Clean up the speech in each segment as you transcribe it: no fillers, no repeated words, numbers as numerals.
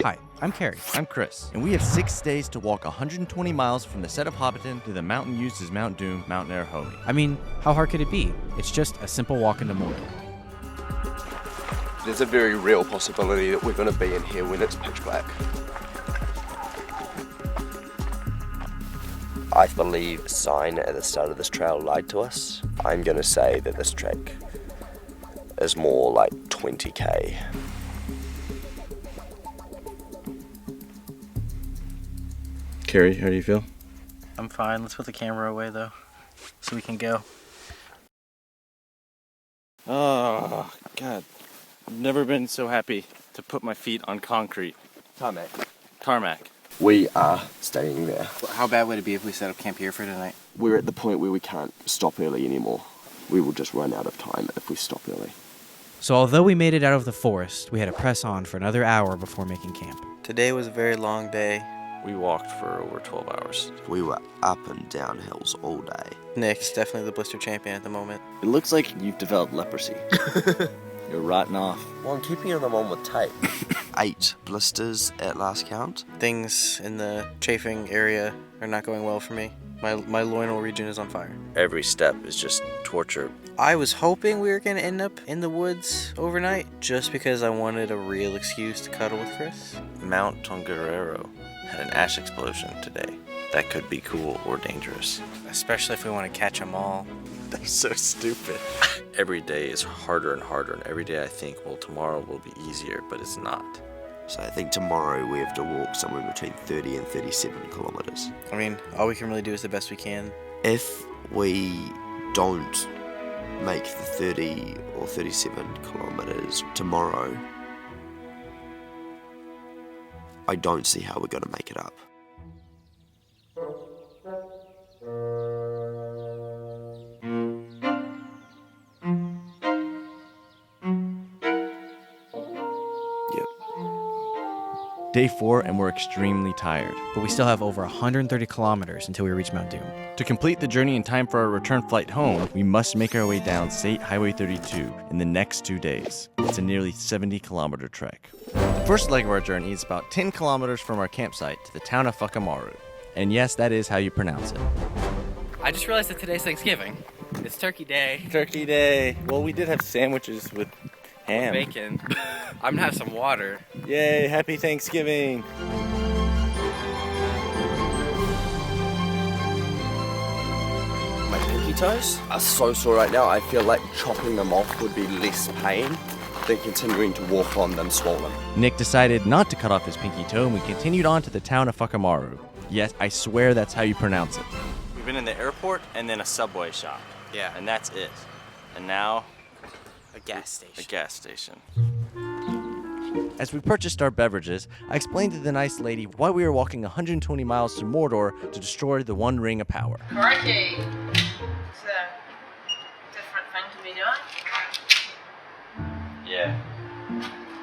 Hi, I'm Carrie. I'm Chris, and we have 6 days to walk 120 miles from the set of Hobbiton to the mountain used as Mount Doom, Mount Narrahomey. I mean, how hard could it be? It's just a simple walk into Mordor. There's a very real possibility that we're going to be in here when it's pitch black. I believe a sign at the start of this trail lied to us. I'm going to say that this trek is more like 20k. Carrie, how do you feel? I'm fine. Let's put the camera away though, so we can go. Oh, God. I've never been so happy to put my feet on concrete. Tarmac. We are staying there. How bad would it be if we set up camp here for tonight? We're at the point where we can't stop early anymore. We will just run out of time if we stop early. So although we made it out of the forest, we had to press on for another hour before making camp. Today was a very long day. We walked for over 12 hours. We were up and down hills all day. Nick's definitely the blister champion at the moment. It looks like you've developed leprosy. You're rotting off. Well, I'm keeping them on with tape. 8 blisters at last count. Things in the chafing area are not going well for me. My loinal region is on fire. Every step is just torture. I was hoping we were going to end up in the woods overnight just because I wanted a real excuse to cuddle with Chris. Mount Tongariro had an ash explosion today. That could be cool or dangerous. Especially if we want to catch them all. That's so stupid. Every day is harder and harder, and every day I think, well, tomorrow will be easier, but it's not. So I think tomorrow we have to walk somewhere between 30 and 37 kilometers. I mean, all we can really do is the best we can. If we don't make the 30 or 37 kilometers tomorrow, I don't see how we're going to make it up. Day 4, and we're extremely tired. But we still have over 130 kilometers until we reach Mount Doom. To complete the journey in time for our return flight home, we must make our way down State Highway 32 in the next 2 days. It's a nearly 70-kilometer trek. The first leg of our journey is about 10 kilometers from our campsite to the town of Funhaus. And yes, that is how you pronounce it. I just realized that today's Thanksgiving. It's Turkey Day. Turkey Day. Well, we did have sandwiches with ham. Bacon. I'm gonna have some water. Yay, happy Thanksgiving. My pinky toes are so sore right now. I feel like chopping them off would be less pain than continuing to walk on them swollen. Nick decided not to cut off his pinky toe, and we continued on to the town of Funhaus. Yes, I swear that's how you pronounce it. We've been in the airport and then a Subway shop. Yeah. And that's it. And now, A gas station. a gas station. As we purchased our beverages, I explained to the nice lady why we were walking 120 miles to Mordor to destroy the One Ring of Power. Crikey! It's a different thing to be doing. Yeah.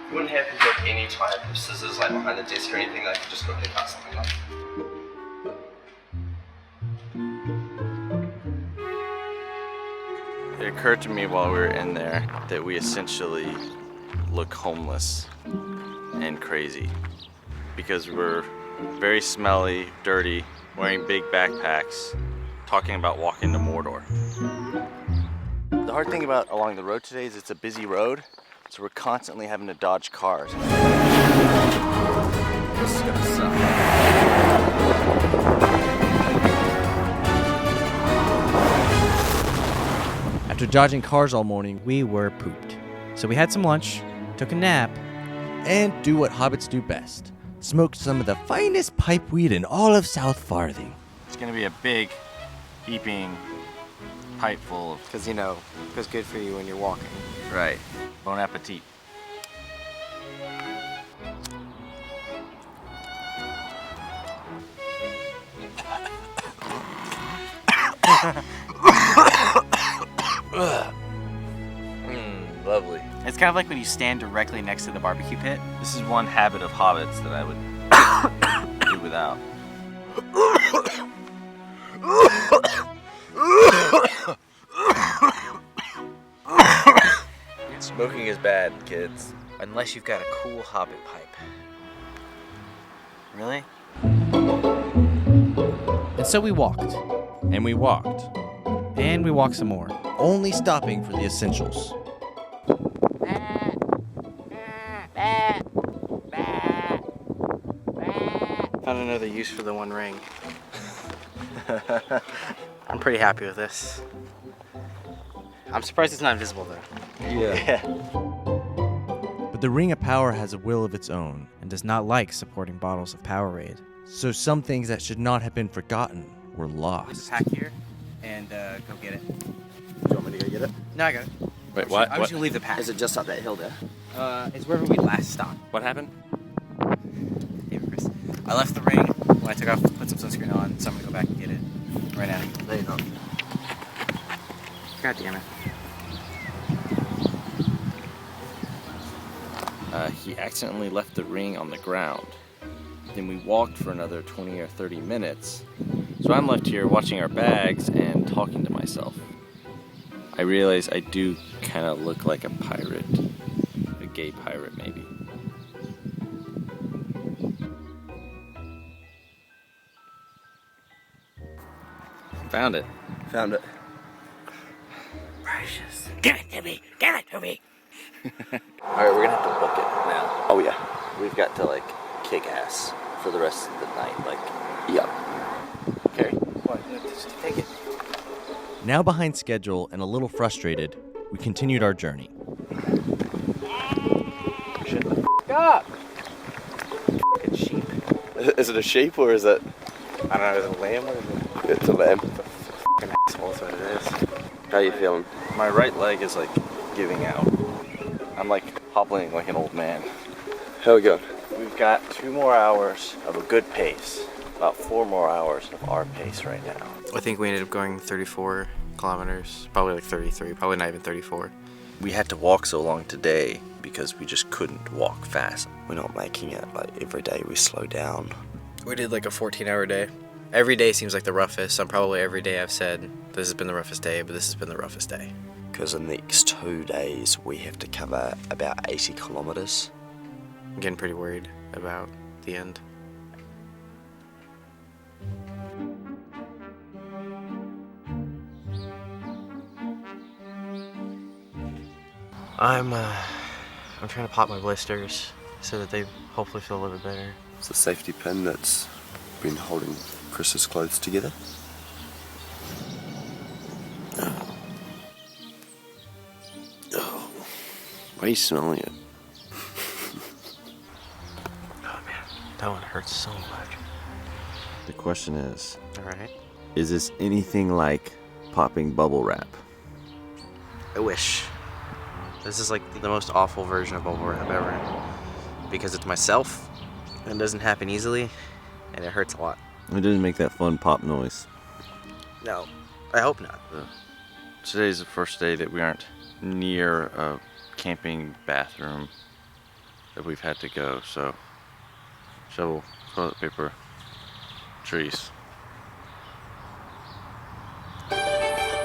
You wouldn't have to have any type of scissors like behind the desk or anything. Like, just quickly cut something up. It occurred to me while we were in there that we essentially look homeless and crazy because we're very smelly, dirty, wearing big backpacks, talking about walking to Mordor. The hard thing about along the road today is it's a busy road, so we're constantly having to dodge cars. This is gonna suck. After dodging cars all morning, We were pooped. So we had some lunch, took a nap. and do what hobbits do best. Smoked some of the finest pipe weed in all of South Farthing. It's gonna be a big, heaping pipe full of... Because, it goes good for you when you're walking. Right. Bon appetit. Lovely. It's kind of like when you stand directly next to the barbecue pit. This is one habit of hobbits that I would do without. Smoking is bad, kids. Unless you've got a cool hobbit pipe. Really? And so we walked. And we walked, And we walked some more. only stopping for the essentials. Found another use for the one ring. I'm pretty happy with this. I'm surprised it's not invisible though. Yeah. But the Ring of Power has a will of its own, And does not like supporting bottles of Powerade. so some things that should not have been forgotten were Put lost. the pack here and go get it. Do you want me to go get it? No, I got it. Wait, what? I'm just gonna leave the pack. Is it just up that hill there? It's wherever we last stopped. What happened? David Chris. I left the ring when I took off, put some sunscreen on, so I'm gonna go back and get it right now. There you go. God damn it. He accidentally left the ring on the ground. Then we walked for another 20 or 30 minutes. So I'm left here watching our bags and talking to myself. I realize I do kind of look like a pirate. A gay pirate, maybe. Found it. Found it. Precious. Give it to me. Give it to me. Alright, we're gonna have to book it now. Oh yeah. We've got to kick ass for the rest of the night. Yep. Okay. What? Just take it. Now behind schedule and a little frustrated, we continued our journey. Stop! Fucking sheep. Is it a sheep or is it? I don't know, is it a lamb or is it It's a lamb. fucking asshole? That's what it is. How you feeling? My right leg is giving out. I'm hobbling like an old man. How we going? We've got 2 more hours of a good pace. About 4 more hours of our pace right now. I think we ended up going 34 kilometers. Probably 33. Probably not even 34. We had to walk so long today because we just couldn't walk fast. We're not making it. Every day we slow down. We did a 14-hour day. Every day seems like the roughest. Probably every day I've said this has been the roughest day, but this has been the roughest day. Because the next 2 days we have to cover about 80 kilometers. I'm getting pretty worried about the end. I'm trying to pop my blisters so that they hopefully feel a little bit better. It's the safety pin that's been holding Chris's clothes together. Why are you smelling it? Oh man, that one hurts so much. The question is, Alright. is this anything like popping bubble wrap? I wish. This is the most awful version of bubble wrap ever. Because it's myself, and it doesn't happen easily, and it hurts a lot. It doesn't make that fun pop noise. No, I hope not. Today's the first day that we aren't near a camping bathroom that we've had to go, so shovel, toilet paper, trees.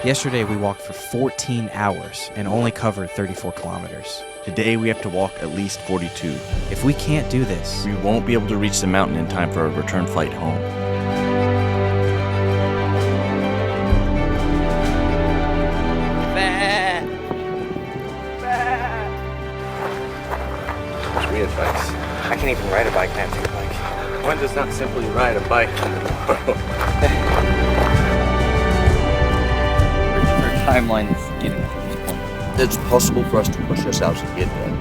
Yesterday we walked for 14 hours and only covered 34 kilometers. Today we have to walk at least 42. If we can't do this, We won't be able to reach the mountain in time for a return flight home. Weird bikes. I can't even ride a bike, can't take a bike. One does not simply ride a bike in the world. Our timeline is getting to this point. It's possible for us to push ourselves to get there.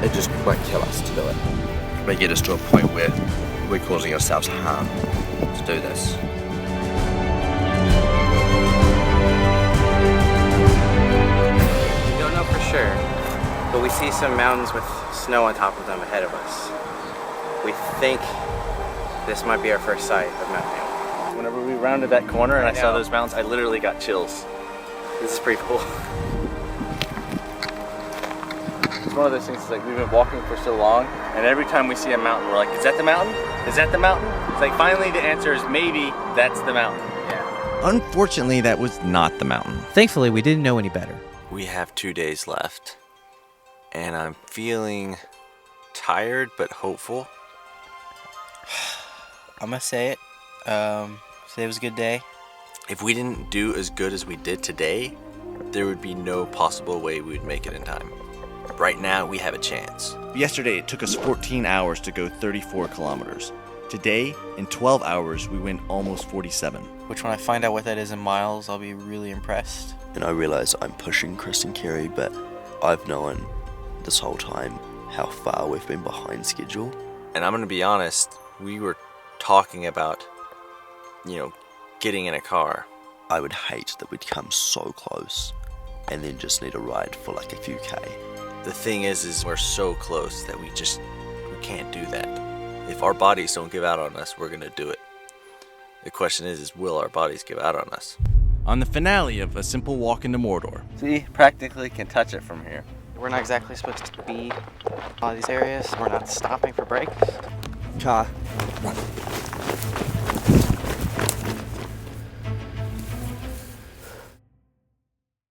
It just might kill us to do it. It may get us to a point where we're causing ourselves harm to do this. We don't know for sure, but we see some mountains with snow on top of them ahead of us. We think this might be our first sight of Mount Neal. Whenever we rounded that corner and I saw now. those mountains, I literally got chills. This is pretty cool. It's one of those things, it's we've been walking for so long, and every time we see a mountain, we're like, is that the mountain? Is that the mountain? It's finally the answer is maybe that's the mountain. Yeah. Unfortunately, that was not the mountain. thankfully we didn't know any better. We have 2 days left, and I'm feeling tired but hopeful. I'm gonna say it. Today was a good day. If we didn't do as good as we did today, there would be no possible way we would make it in time. Right now, we have a chance. Yesterday, it took us 14 hours to go 34 kilometers. Today, in 12 hours, we went almost 47. Which when I find out what that is in miles, I'll be really impressed. And I realize I'm pushing Chris and Kerry, but I've known this whole time how far we've been behind schedule. And I'm going to be honest, we were talking about, getting in a car. I would hate that we'd come so close and then just need a ride for like a few K. The thing is we're so close that we can't do that. If our bodies don't give out on us, we're going to do it. The question is will our bodies give out on us? On the finale of A Simple Walk into Mordor, See, practically can touch it from here. We're not exactly supposed to be in all these areas. We're not stopping for breaks. Car. Run.